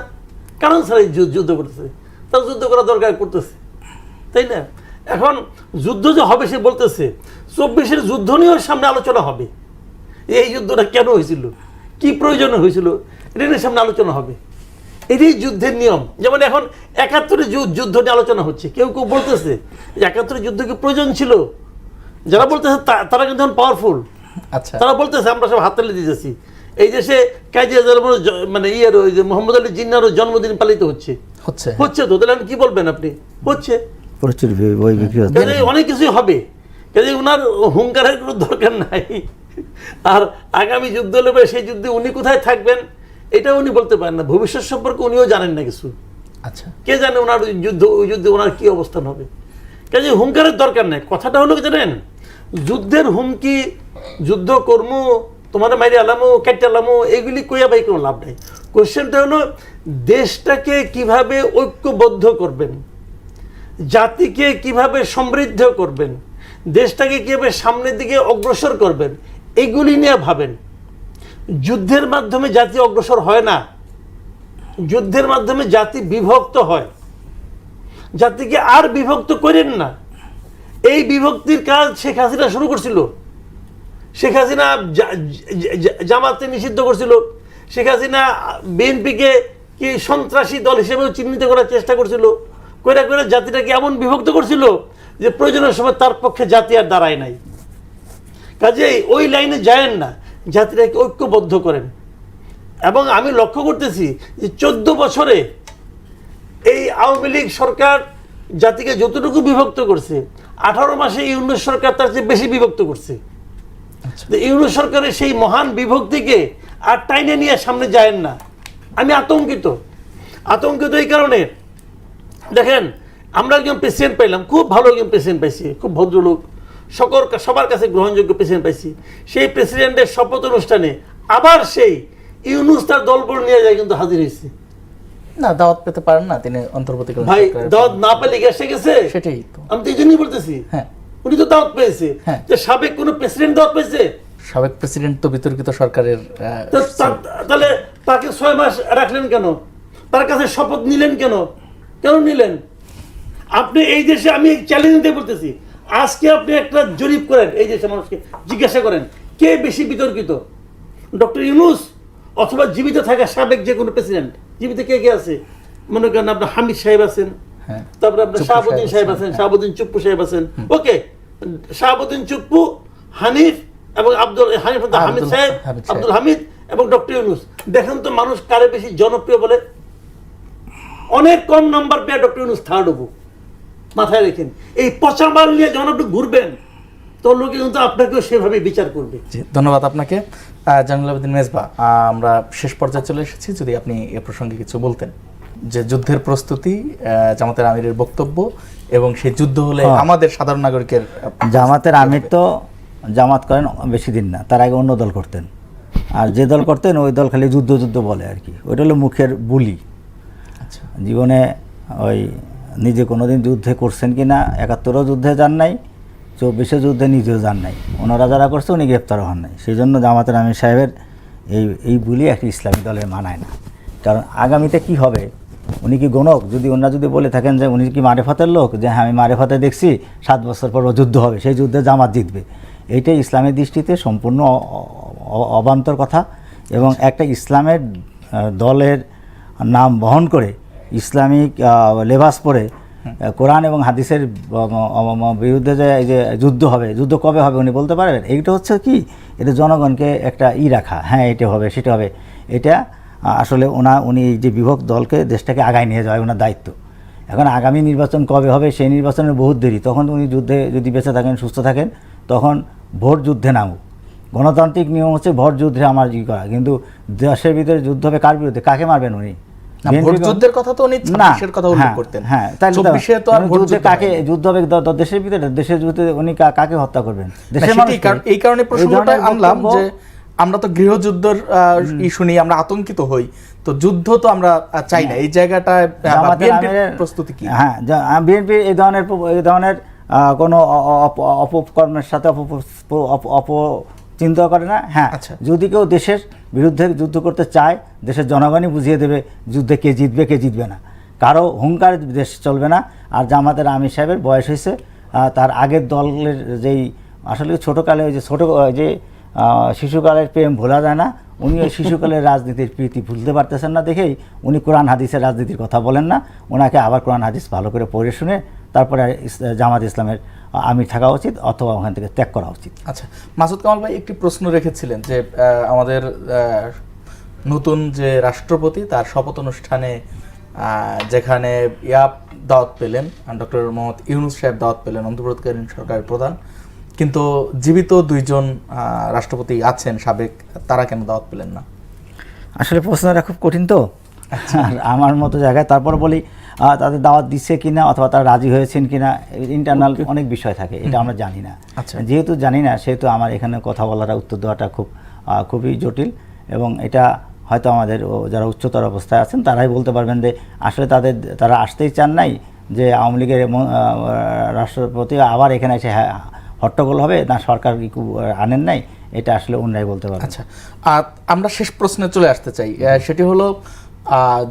কারণ ছাড়াই যুদ্ধ করতেছে, তারা যুদ্ধ করা দরকার করতেছে, তাই না? এখন যুদ্ধ যে হবে সে বলতেছে 24-এর যুদ্ধ নিয়েও সামনে আলোচনা হবে। এই যুদ্ধটা কেন হয়েছিল, কি প্রয়োজনে হয়েছিল, এটা নিয়ে সামনে আলোচনা হবে। এটাই যুদ্ধের নিয়ম। যেমন এখন 71-এর যুদ্ধ নিয়ে আলোচনা হচ্ছে, কেউ কেউ বলতেছে 71-এর যুদ্ধ কি প্রয়োজন ছিল। যারা বলতেছে তারা কিন্তু এখন পাওয়ারফুল। আচ্ছা, তারা বলতেছে আমরা সব হাততালি দিতেছি, এই দেশে কাজী মানে ইয়ের ওই যে মোহাম্মদ আলী জিন্নারও জন্মদিন পালিত হচ্ছে হচ্ছে তো, তাহলে কি বলবেন আপনি? হচ্ছে, প্রচুর বই বিক্রি হচ্ছে। কাজে অনেক কিছুই হবে, কাজে ওনার হুঙ্কারের কোনো দরকার নাই। আর আগামী যুদ্ধ হলে সেই যুদ্ধে উনি কোথায় থাকবেন এটা উনি বলতে পারেন না। ভবিষ্যৎ সম্পর্কে উনিও জানেন না কিছু। আচ্ছা, কে জানে ওনার ওই যুদ্ধে ওনার কি অবস্থান হবে। কাজে হুঙ্কারের দরকার নেই। কথাটা হলো কি জানেন, যুদ্ধের হুমকি, যুদ্ধ কর্ম, তোমার মাইরে আলামো কেটে আলামো, এগুলি কইয়া ভাই কোনো লাভ নেই। কোয়েশ্চেনটা হলো দেশটাকে কিভাবে ঐক্যবদ্ধ করবেন, জাতিকে কিভাবে সমৃদ্ধ করবেন, দেশটাকে কিভাবে সামনের দিকে অগ্রসর করবেন, এগুলি নিয়ে ভাবেন। যুদ্ধের মাধ্যমে জাতি অগ্রসর হয় না, যুদ্ধের মাধ্যমে জাতি বিভক্ত হয়। জাতিকে আর বিভক্ত করেন না। এই বিভক্তির কাজ শেখ হাসিনা শুরু করছিল। শেখ হাসিনা জামাতে নিষিদ্ধ করছিল। শেখ হাসিনা বিএনপিকে কি সন্ত্রাসী দল হিসেবেও চিহ্নিত করার চেষ্টা করছিল, করে করে জাতিটাকে এমন বিভক্ত করছিল যে প্রয়োজনের সময় তার পক্ষে জাতি আর দাঁড়ায় নাই। কাজেই ওই লাইনে যায়েন না, জাতিটাকে ঐক্যবদ্ধ করেন। এবং আমি লক্ষ্য করতেছি যে 14 বছরে এই আওয়ামী লীগ সরকার জাতিকে যতটুকু বিভক্ত করছে, 18 মাসে ইউনূস সরকার তার চেয়ে বেশি বিভক্ত করছে। ইউনূস সরকারের সেই মহান বিভক্তিকে আর টাইনে নিয়ে সামনে যায়েন না। আমি আতঙ্কিত এই কারণে, দেখেন আমরা একজন প্রেসিডেন্ট পাইলাম, খুব ভালো একজন প্রেসিডেন্ট পাইছি, খুব ভদ্রলোক, সবার কাছে গ্রহণযোগ্য প্রেসিডেন্ট পাইছি। সেই প্রেসিডেন্টের শপথ অনুষ্ঠানে আবার সেই ইউনূস তার দলবল নিয়ে যায় কিন্তু হাজির হয়েছে। না, দাওয়াত পেতে পারেন না তিনি অন্তর্বর্তীকালীন ভাই, সরকারের। দাওয়াত না পেলে গেছে সেটাই তো আমি তো এই জন্যই বলতেছি। হ্যাঁ, উনি তো দাওয়াত পেয়েছে। হ্যাঁ। যে সাবেক কোন প্রেসিডেন্ট দাওয়াত পেয়েছে? সাবেক প্রেসিডেন্ট তো বিতর্কিত সরকারের। তাহলে তাকে 6 মাস রাখলেন কেন? তার কাছে শপথ নিলেন কেন নিলেন? আপনি এই দেশে, আমি চ্যালেঞ্জ দিয়ে বলতেছি, আজকে আপনি একটা জরিপ করেন, এই দেশে মানুষকে জিজ্ঞাসা করেন কে বেশি বিতর্কিত, ডক্টর ইউনূস অথবা জীবিত থাকা সাবেক যে কোনো প্রেসিডেন্ট? জীবিত কে কে আছে? মনে করেন আপনার হামিদ সাহেব আছেন, হ্যাঁ, তারপরে আপনার শাহাবুদ্দিন সাহেব আছেন, শাহাবুদ্দিন চুপ্পু সাহেব আছেন। ওকে, শাহাবুদ্দিন চুপ্পু, হানিফ এবং হামিদ সাহেব, আব্দুল হামিদ এবং ডক্টর ইউনূস। দেখেন তো মানুষ কারে বেশি জনপ্রিয় বলে? অনেক কম নাম্বার পেয়ে ডক্টর ইউনূস থার্ড হবো। মাথায় রেখেন, এই পচা মাল নিয়ে যখন আপনি ঘুরবেন তোর লোকে কিন্তু আপনাকেও সেভাবে বিচার করবে। ধন্যবাদ আপনাকে জামিল আবেদিন মেজবা। আমরা শেষ পর্যায়ে চলে এসেছি, যদি আপনি এ প্রসঙ্গে কিছু বলতেন, যে যুদ্ধের প্রস্তুতি, জামাতের আমিরের বক্তব্য এবং সেই যুদ্ধ হলে আমাদের সাধারণ নাগরিকের। জামাতের আমির তো জামাত করেন বেশি দিন না, তার আগে অন্য দল করতেন, আর যে দল করতেন ওই দল খালি যুদ্ধ বলে আর কি, ওইটা হলো মুখের বুলি। আচ্ছা, জীবনে ওই নিজে কোনোদিন যুদ্ধে করছেন কি না, 71-ও যুদ্ধে যান নাই, 24-এ যুদ্ধে নিজেও যান নাই, ওনারা যারা করছে উনি গ্রেপ্তারও হন নাই। সেই জন্য জামাতের আমির সাহেবের এই বুলি একটি ইসলামী দলের মানায় না। কারণ আগামীতে কি হবে, উনি কি গণক? যদি ওনারা যদি বলে থাকেন যে উনি কি মারেফতের লোক, যে হ্যাঁ আমি মারেফতে দেখছি 7 বছর পর যুদ্ধ হবে, সেই যুদ্ধে জামাত জিতবে, এইটাই ইসলামের দৃষ্টিতে সম্পূর্ণ অবান্তর কথা। এবং একটা ইসলামের দলের নাম বহন করে ইসলামিক লেবাস পরে কোরআন এবং হাদিসের বিরুদ্ধে যে এই যে যুদ্ধ হবে, যুদ্ধ কবে হবে উনি বলতে পারবেন? এইটা হচ্ছে কি, এটা জনগণকে একটা রাখা, হ্যাঁ এটা হবে সেটা হবে, এটা আসলে উনি এই যে বিভক্ত দলকে দেশটাকে আগায় নিয়ে যাওয়া ওনার দায়িত্ব। এখন আগামী নির্বাচন কবে হবে সেই নির্বাচনের বহুত দেরি, তখন উনি যুদ্ধে যদি বেঁচে থাকেন সুস্থ থাকেন তখন ভোট যুদ্ধে নামুক। গণতান্ত্রিক নিয়ম হচ্ছে ভোট যুদ্ধে আমার করা, কিন্তু দেশের ভিতরে যুদ্ধ হবে কার বিরুদ্ধে, কাকে মারবেন উনি? ভোট যুদ্ধের কথা তো উনি 26-এর কথা উল্লেখ করতেন। হ্যাঁ, তাহলে 24-এ তো আর ভোট যুদ্ধে যুদ্ধ কাকে যুদ্ধ হবে দেশের ভিতরে, দেশের যুদ্ধে উনি কাকে হত্যা করবেন? দেশের মানুষ। এই কারণে প্রশ্নটা আনলাম যে আমরা তো গৃহযুদ্ধের ইস্যু নিয়ে আমরা আতঙ্কিত হই, তো যুদ্ধ তো আমরা চাই না। এই জায়গাটায় বিএনপির প্রস্তুতি কি? হ্যাঁ, বিএনপি এই ধরনের কোনো অপকর্মের সাথে চিন্তা করে না। হ্যাঁ, যদি কেউ দেশের বিরুদ্ধে যুদ্ধ করতে চায়, দেশের জনগণই বুঝিয়ে দেবে যুদ্ধে কে জিতবে কে জিতবে না, কারো হুঙ্কার দেশ চলবে না। আর জামাতের আমির সাহেবের বয়স হয়েছে, তার আগের দলের যেই আসলে ছোটোকালে ওই যে শিশুকালের প্রেম ভোলা যায় না, উনি ওই শিশুকালের রাজনীতির প্রীতি ভুলতে পারতেছেন না দেখেই উনি কোরআন হাদিসের রাজনীতির কথা বলেন না। ওনাকে আবার কোরআন হাদিস ভালো করে পড়ে শুনে তারপরে জামাত ইসলামের আমির থাকা উচিত অথবা ওখান থেকে ত্যাগ করা উচিত। আচ্ছা, মাসুদ কামাল ভাই একটি প্রশ্ন রেখেছিলেন যে আমাদের নতুন যে রাষ্ট্রপতি তার শপথ অনুষ্ঠানে যেখানে দাওয়াত পেলেন ডক্টর মোহাম্মদ ইউনূস সাহেব দাওয়াত পেলেন, অন্তর্বর্তীকালীন সরকারের প্রধান, কিন্তু জীবিত 2জন রাষ্ট্রপতি আছেন সাবেক, তারা কেন দাওয়াত পেলেন না? আসলে প্রশ্নটা খুব কঠিন তো আমার মতো জায়গায়। তারপর বলি তাদের দাওয়াত দিচ্ছে কিনা অথবা তারা রাজি হয়েছেন কিনা, ইন্টারনাল অনেক বিষয় থাকে, এটা আমরা জানি না। যেহেতু জানি না সেহেতু আমার এখানে কথা বলাটা, উত্তর দেওয়াটা খুবই জটিল, এবং এটা হয়তো আমাদের যারা উচ্চতর অবস্থায় আছেন তারাই বলতে পারবেন যে আসলে তারা আসতেই চান নাই, যে আওয়ামী লীগের রাষ্ট্রপতি আবার এখানে এসে হট্টগোল হবে না, সরকার আনেন নাই, এটা আসলে অন্যরাই বলতে পারবেন। আচ্ছা, আমরা শেষ প্রশ্নে চলে আসতে চাই, সেটি হলো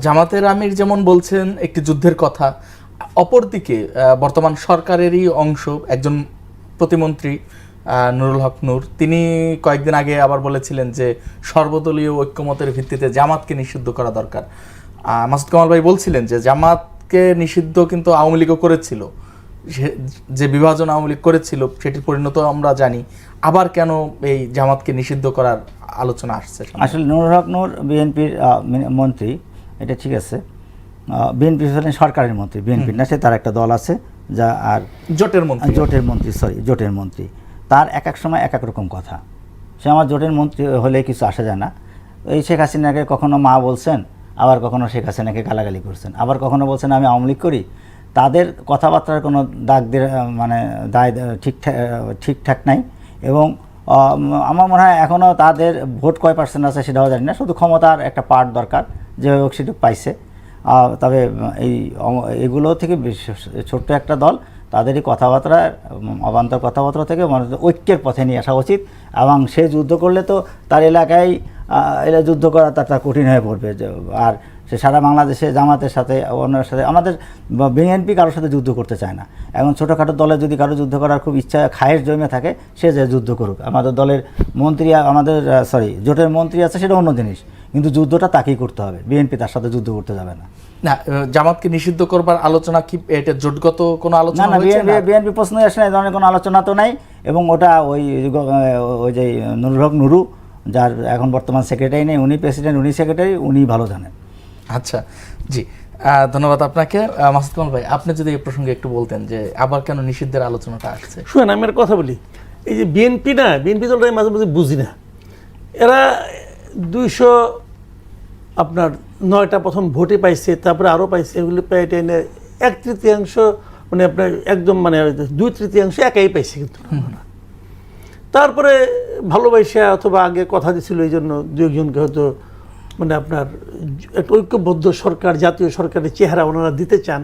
জামাতের আমির যেমন বলছেন একটি যুদ্ধের কথা, অপরদিকে বর্তমান সরকারেরই অংশ একজন প্রতিমন্ত্রী নুরুল হক নূর, তিনি কয়েকদিন আগে আবার বলেছিলেন যে সর্বদলীয় ঐক্যমতের ভিত্তিতে জামাতকে নিষিদ্ধ করা দরকার। মাসুদ কামাল ভাই বলছিলেন যে জামাতকে নিষিদ্ধ কিন্তু আওয়ামী লীগও করেছিল, যে বিভাজন আওয়ামী লীগ করেছিল সেটির পরিণত আমরা জানি, আবার কেন এই জামাতকে নিষিদ্ধ করার আলোচনা আসছে? আসলে নুরুল হক নূর বিএনপির মন্ত্রী, এটা ঠিক আছে, বিএনপি সরকারের মন্ত্রী, বিএনপির না, সে তার একটা দল আছে যা, আর জোটের মন্ত্রী, তার এক এক সময় এক এক রকম কথা। সে আমার জোটের মন্ত্রী হলে কিছু আসা যায় না। এই শেখ হাসিনাকে কখনো মা বলছেন, আবার কখনো শেখ হাসিনাকে গালাগালি করছেন, আবার কখনো বলছেন আমি আওয়ামী লীগ করি। তাদের কথাবার্তার কোনো দায় ঠিকঠাক নাই, এবং আমার মনে হয় এখনও তাদের ভোট কয় পার্সেন্ট আছে সেটাও জানি না, শুধু ক্ষমতার একটা পার্ট দরকার, যেভাবে হোক সেটুকু পাইছে। তবে এগুলো থেকে ছোট্ট একটা দল, তাদেরই কথাবার্তা, অবান্তর কথাবার্তা থেকে ঐক্যের পথে নিয়ে আসা উচিত, এবং সে যুদ্ধ করলে তো তার এলাকায় যুদ্ধ করা তার কঠিন হয়ে পড়বে। আর সে সারা বাংলাদেশে জামাতের সাথে অন্যের সাথে, আমাদের বিএনপি কারোর সাথে যুদ্ধ করতে চায় না। এখন ছোটোখাটো দলে যদি কারো যুদ্ধ করার খুব ইচ্ছা, খায়ের জমে থাকে, সে যে যুদ্ধ করুক। আমাদের দলের মন্ত্রী, জোটের মন্ত্রী আছে, সেটা অন্য জিনিস, কিন্তু যুদ্ধটা তাকেই করতে হবে, বিএনপি তার সাথে যুদ্ধ করতে যাবে না। না, জামাতকে নিষিদ্ধ করবার আলোচনা কি এটা জোটগত কোনো আলোচনা? না, বিএনপি প্রশ্নই আসে না, এই ধরনের কোনো আলোচনা তো নাই। এবং ওটা ওই যে নুরুল হক নুরু, যার এখন বর্তমান সেক্রেটারি নেই, উনি প্রেসিডেন্ট, উনি সেক্রেটারি, উনি ভালো জানেন। আচ্ছা, জি, ধন্যবাদ আপনাকে। মাসুদ কামাল ভাই, আপনি যদি এই প্রসঙ্গে একটু বলতেন যে আবার কেন নিষিদ্ধের আলোচনাটা আসছে? শুনেন, আমি একটা কথা বলি, এই যে বিএনপি বিএনপি দলটা মাঝে মাঝে বুঝি না, এরা 209টা প্রথম ভোটে পাইছে, তারপরে আরও পাইছে, এগুলো প্রায় টেনে 1/3 মানে আপনার একদম মানে 2/3 একাই পাইছে, কিন্তু তারপরে ভালোবাসা অথবা আগে কথা দিছিল, এই জন্য 2-1জনকে হয়তো মানে আপনার একটা ঐক্যবদ্ধ সরকার, জাতীয় সরকারের চেহারা ওনারা দিতে চান,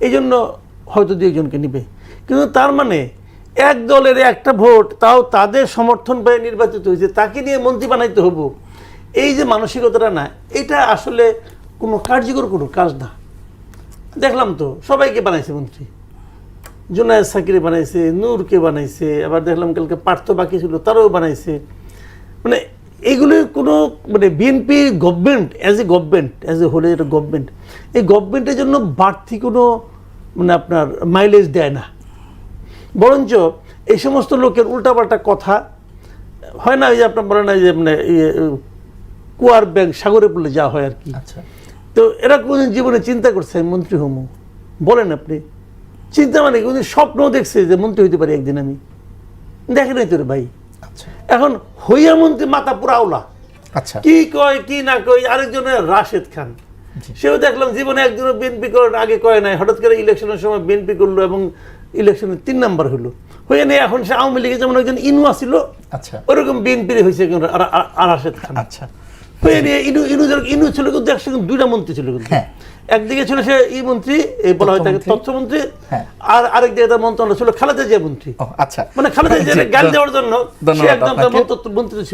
এই জন্য হয়তো 2-1জনকে নিবে। কিন্তু তার মানে এক দলের একটা ভোট, তাও তাদের সমর্থন পেয়ে নির্বাচিত হয়েছে, তাকে নিয়ে মন্ত্রী বানাইতে হবো, এই যে মানসিকতাটা না, এটা আসলে কোনো কার্যকর কোনো কাজ না। দেখলাম তো সবাইকে বানাইছে মন্ত্রী, জুনায়েদ সাকিরে বানাইছে, নূরকে বানাইছে, আবার দেখলাম কালকে পার্থ বাকি ছিল তারাও বানাইছে। মানে এইগুলো কোনো মানে BNP government as a whole, এটা গভর্নমেন্ট, এই গভর্নমেন্টের জন্য বাড়তি কোনো মানে আপনার মাইলেজ দেয় না, বরঞ্চ এই সমস্ত লোকের উল্টাপাল্টা কথা হয় না, ওই যে আপনার বলে না যে মানে কুয়ার ব্যাংক সাগরে পড়লে যা হয় আর কি। আচ্ছা তো এরা কোনদিন জীবনে চিন্তা করছে আমি মন্ত্রী হমু? বলেন আপনি, চিন্তা মানে কোনদিন স্বপ্ন দেখছে যে মন্ত্রী হইতে পারি একদিন আমি? দেখে নাই তোর ভাই। আচ্ছা এখন হইয়া মন্ত্রী মাথা পুরা আওলা, আচ্ছা কি কয় কি না কয়। আরেকজনের রাশেদ খান, সেও দেখলাম জীবনে একজনও বিএনপি করার আগে কয় নাই, হঠাৎ করে ইলেকশনের সময় বিএনপি করলো এবং ইলেকশনে 3 নাম্বার হলো, হয়ে নিয়ে এখন সে আওয়ামী লীগে যেমন একজন ইনু আসিল আচ্ছা ওরকম বিএনপির হয়েছে রাশেদ খান। আচ্ছা হয়ে নিয়ে ইনু ছিল কিন্তু একসঙ্গে 2টা মন্ত্রী ছিল কিন্তু। হ্যাঁ। একদিকে ছিল সে মন্ত্রী, এই বলা হয় তাকে তথ্যমন্ত্রী। তথ্যমন্ত্রী, হ্যাঁ। আর আরেক দিকে তার মন্ত্রণালয় ছিল খালেদা জিয়া মন্ত্রী। ও আচ্ছা মানে খালেদা জিয়া গাল দেওয়ার জন্য সে ধন্যবাদ একদম তার আপনাকে। মন্ত্রী ছিল।